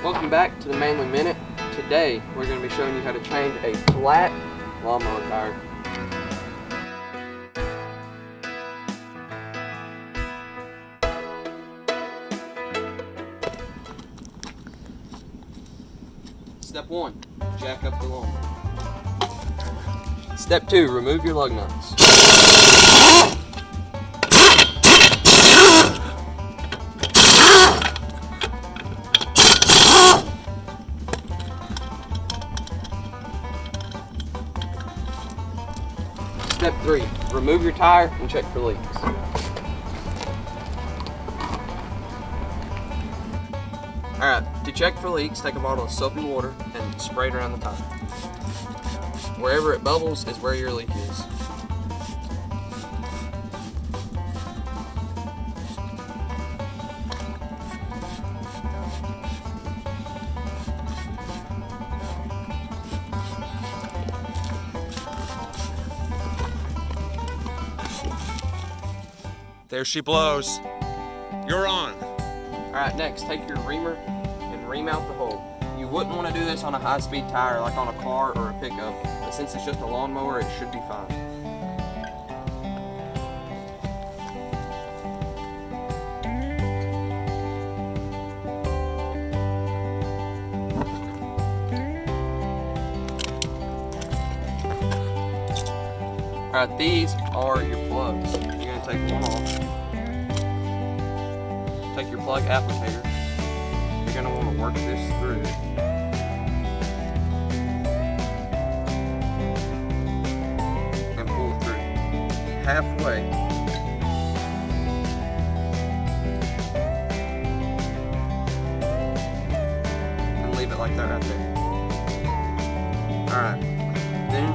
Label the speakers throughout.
Speaker 1: Welcome back to the Manly Minute. Today we're going to be showing you how to change a flat lawnmower tire. Step 1, jack up the lawnmower. Step 2, remove your lug nuts. Step 3, remove your tire and check for leaks. Alright, to check for leaks, take a bottle of soapy water and spray it around the tire. Wherever it bubbles is where your leak is.
Speaker 2: There she blows. You're on.
Speaker 1: Alright, next, take your reamer and ream out the hole. You wouldn't want to do this on a high-speed tire like on a car or a pickup, but since it's just a lawnmower, it should be fine. Alright, these are your plugs. You're going to take one off. Take your plug applicator. You're going to want to work this through. And pull through. Halfway. And leave it like that right there. Alright. Then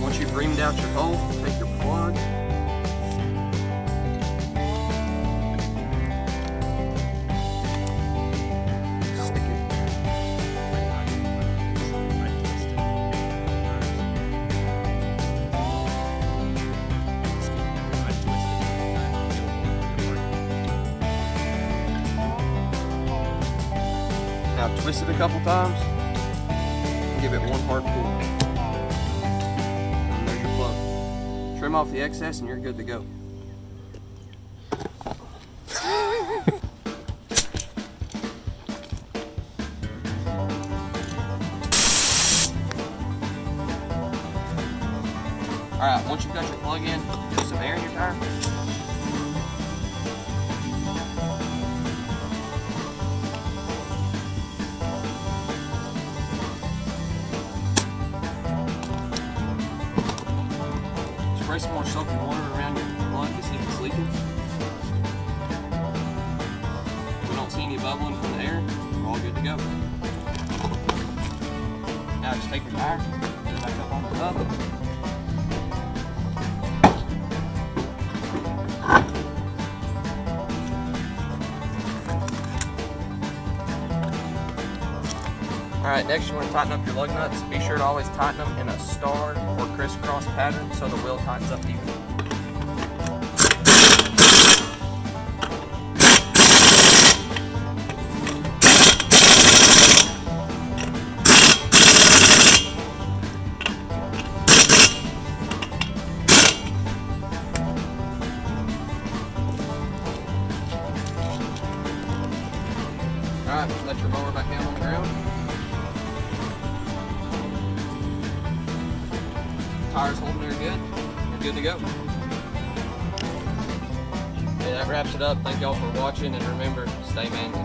Speaker 1: once you've reamed out your hole, take your plug, stick it. Now twist it a couple times and give it one hard pull. Trim off the excess and you're good to go. Alright, once you've got your plug in, put some air in your tire. Spray some more soapy water around your plug to see if it's leaking. If we don't see any bubbling from the air, we're all good to go. Now just take your tire, put it back up on the tub. Alright, next you want to tighten up your lug nuts. Be sure to always tighten them in a star or crisscross pattern so the wheel tightens up evenly. Alright, let your mower back down on the ground. Tires holding there good. You're good to go. Okay, that wraps it up. Thank y'all for watching, and remember, stay manly.